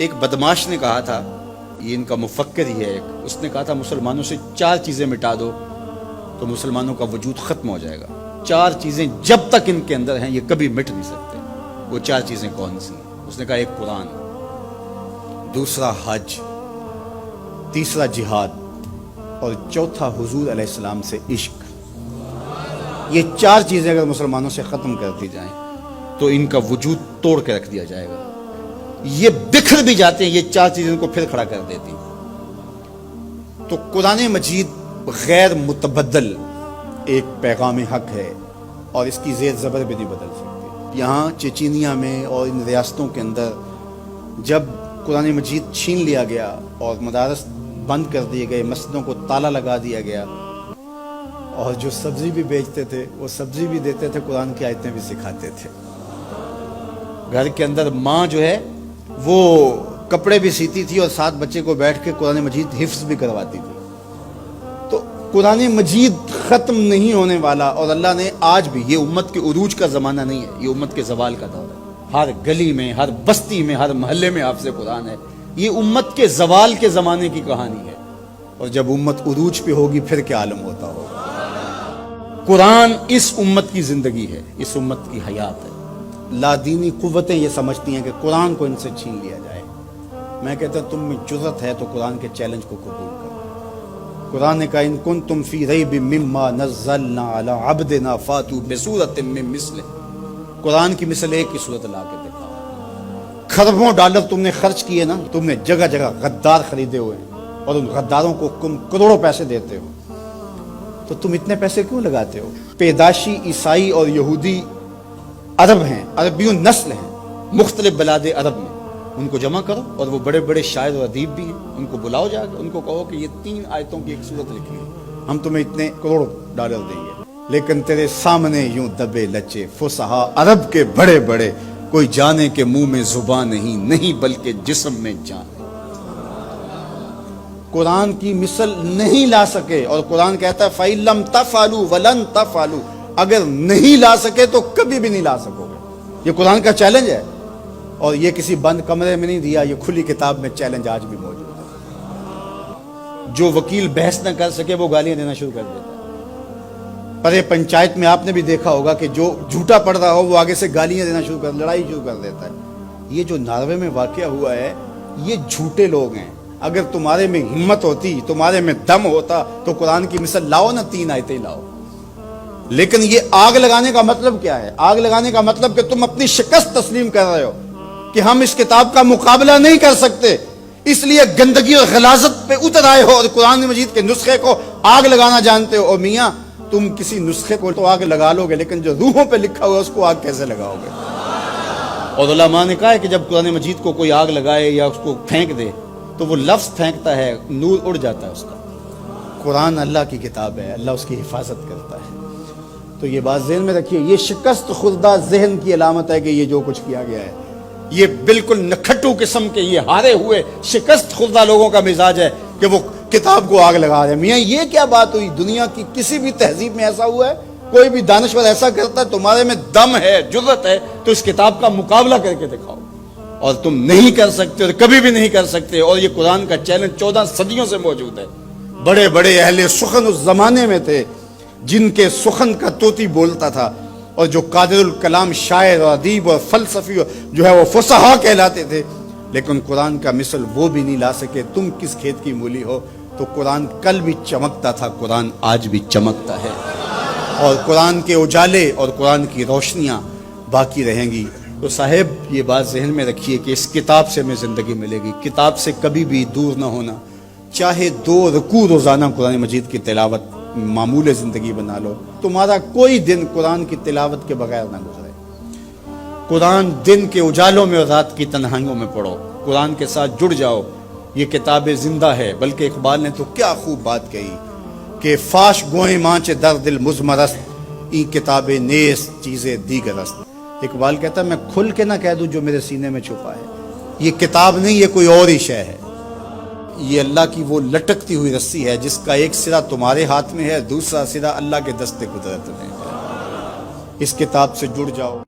ایک بدماش نے کہا تھا، یہ ان کا مفکر ہی ہے ایک، اس نے کہا تھا مسلمانوں سے 4 چیزیں مٹا دو تو مسلمانوں کا وجود ختم ہو جائے گا۔ 4 چیزیں جب تک ان کے اندر ہیں یہ کبھی مٹ نہیں سکتے۔ وہ 4 چیزیں کون سی ہیں؟ اس نے کہا ایک قرآن، دوسرا حج، تیسرا جہاد اور چوتھا حضور علیہ السلام سے عشق۔ یہ 4 چیزیں اگر مسلمانوں سے ختم کر دی جائیں تو ان کا وجود توڑ کے رکھ دیا جائے گا۔ یہ بکھر بھی جاتے ہیں، یہ 4 چیزیں ان کو پھر کھڑا کر دیتی۔ تو قرآن مجید غیر متبدل ایک پیغام حق ہے اور اس کی زیر زبر بھی نہیں بدل سکتی۔ یہاں چچینیا میں اور ان ریاستوں کے اندر جب قرآن مجید چھین لیا گیا اور مدارس بند کر دیے گئے، مسجدوں کو تالا لگا دیا گیا، اور جو سبزی بھی بیچتے تھے وہ سبزی بھی دیتے تھے، قرآن کی آیتیں بھی سکھاتے تھے۔ گھر کے اندر ماں جو ہے وہ کپڑے بھی سیتی تھی اور ساتھ بچے کو بیٹھ کے قرآن مجید حفظ بھی کرواتی تھی۔ تو قرآن مجید ختم نہیں ہونے والا، اور اللہ نے آج بھی، یہ امت کے عروج کا زمانہ نہیں ہے، یہ امت کے زوال کا دور ہے۔ ہر گلی میں، ہر بستی میں، ہر محلے میں حافظ قرآن ہے۔ یہ امت کے زوال کے زمانے کی کہانی ہے، اور جب امت عروج پہ ہوگی پھر کیا عالم ہوتا ہوگا۔ قرآن اس امت کی زندگی ہے، اس امت کی حیات ہے۔ لادینی قوتیں یہ سمجھتی ہیں کہ قرآن کو ان سے چھین لیا جائے۔ میں کہتا ہوں تم میں جرأت ہے تو قرآن کے چیلنج کو قبول کرو۔ قرآن نے کہا ان کنتم فی ریب مما نزلنا علی عبدنا فاتوا بسورۃ من مثلہ۔ قرآن کی مثل ایک کی صورت لا کے دکھاؤ۔ کھربوں ڈالر تم نے خرچ کیے نا، تم نے جگہ جگہ غدار خریدے ہوئے اور ان غداروں کو تم کروڑوں پیسے دیتے ہو، تو تم اتنے پیسے کیوں لگاتے ہو؟ پیدائشی عیسائی اور یہودی عرب ہیں، عربیون نسل ہیں مختلف بلاد عرب میں، ان کو جمع کرو، اور وہ بڑے بڑے شاعر و ادیب بھی ہیں، ان کو بلاؤ جا کے، ان کو کہو کہ یہ 3 آیتوں کی ایک صورت لکھی ہے، ہم تمہیں اتنے کروڑ ڈالر دیں گے۔ لیکن تیرے سامنے یوں دبے لچے فصحا عرب کے بڑے بڑے، کوئی جانے کے منہ میں زبان نہیں بلکہ جسم میں جان۔ قرآن کی مثل نہیں لا سکے، اور قرآن کہتا ہے فَإِن لَمْ تَفْعَلُوا وَلَن تَفْعَلُوا، اگر نہیں لا سکے تو کبھی بھی نہیں لا سکو گے۔ یہ قرآن کا چیلنج ہے، اور یہ کسی بند کمرے میں نہیں دیا، یہ کھلی کتاب میں چیلنج آج بھی موجود ہے۔ جو وکیل بحث نہ کر سکے وہ گالیاں دینا شروع کر دیتا ہے۔ پر یہ پنچایت میں آپ نے بھی دیکھا ہوگا کہ جو جھوٹا پڑ رہا ہو وہ آگے سے گالیاں دینا شروع کر، لڑائی شروع کر دیتا ہے۔ یہ جو ناروے میں واقعہ ہوا ہے، یہ جھوٹے لوگ ہیں۔ اگر تمہارے میں ہمت ہوتی، تمہارے میں دم ہوتا تو قرآن کی مثل لاؤ نا، 3 آیتیں لاؤ۔ لیکن یہ آگ لگانے کا مطلب کیا ہے؟ آگ لگانے کا مطلب کہ تم اپنی شکست تسلیم کر رہے ہو کہ ہم اس کتاب کا مقابلہ نہیں کر سکتے، اس لیے گندگی اور غلاظت پہ اتر آئے ہو اور قرآن مجید کے نسخے کو آگ لگانا جانتے ہو۔ اور میاں تم کسی نسخے کو تو آگ لگا لو گے، لیکن جو روحوں پہ لکھا ہوا ہے اس کو آگ کیسے لگاؤ گے؟ اور علماء نے کہا ہے کہ جب قرآن مجید کو کوئی آگ لگائے یا اس کو پھینک دے تو وہ لفظ پھینکتا ہے، نور اڑ جاتا ہے اس کا۔ قرآن اللہ کی کتاب ہے، اللہ اس کی حفاظت کرتا ہے۔ تو یہ بات ذہن میں رکھیے، یہ شکست خوردہ ذہن کی علامت ہے کہ یہ جو کچھ کیا گیا ہے، یہ بالکل نکھٹو قسم کے، یہ ہارے ہوئے شکست خوردہ لوگوں کا مزاج ہے کہ وہ کتاب کو آگ لگا رہے ہیں۔ میاں یہ کیا بات ہوئی؟ دنیا کی کسی بھی تہذیب میں ایسا ہوا ہے؟ کوئی بھی دانشور ایسا کرتا ہے؟ تمہارے میں دم ہے، جرأت ہے تو اس کتاب کا مقابلہ کر کے دکھاؤ، اور تم نہیں کر سکتے اور کبھی بھی نہیں کر سکتے۔ اور یہ قرآن کا چیلنج 14 صدیوں سے موجود ہے۔ بڑے بڑے اہل سخن اس زمانے میں تھے جن کے سخن کا طوطی بولتا تھا، اور جو قادر الکلام شاعر اور ادیب اور فلسفی جو ہے وہ فصحا کہلاتے تھے، لیکن قرآن کا مثل وہ بھی نہیں لا سکے۔ تم کس کھیت کی مولی ہو؟ تو قرآن کل بھی چمکتا تھا، قرآن آج بھی چمکتا ہے، اور قرآن کے اجالے اور قرآن کی روشنیاں باقی رہیں گی۔ تو صاحب یہ بات ذہن میں رکھیے کہ اس کتاب سے ہمیں زندگی ملے گی، کتاب سے کبھی بھی دور نہ ہونا۔ چاہے 2 رکوع روزانہ قرآن مجید کی تلاوت معمول زندگی بنا لو، تمہارا کوئی دن قرآن کی تلاوت کے بغیر نہ گزرے۔ قرآن دن کے اجالوں میں اور رات کی تنہائیوں میں پڑھو، قرآن کے ساتھ جڑ جاؤ۔ یہ کتاب زندہ ہے، بلکہ اقبال نے تو کیا خوب بات کہی کہ فاش گوئیں مانچ در دل مزمرست، این کتاب نیس چیزیں دیگر است۔ اقبال کہتا ہے میں کھل کے نہ کہہ دوں جو میرے سینے میں چھپا ہے، یہ کتاب نہیں، یہ کوئی اور ہی شے ہے۔ یہ اللہ کی وہ لٹکتی ہوئی رسی ہے جس کا ایک سرا تمہارے ہاتھ میں ہے، دوسرا سرا اللہ کے دست قدرت میں ہے۔ اس کتاب سے جڑ جاؤ۔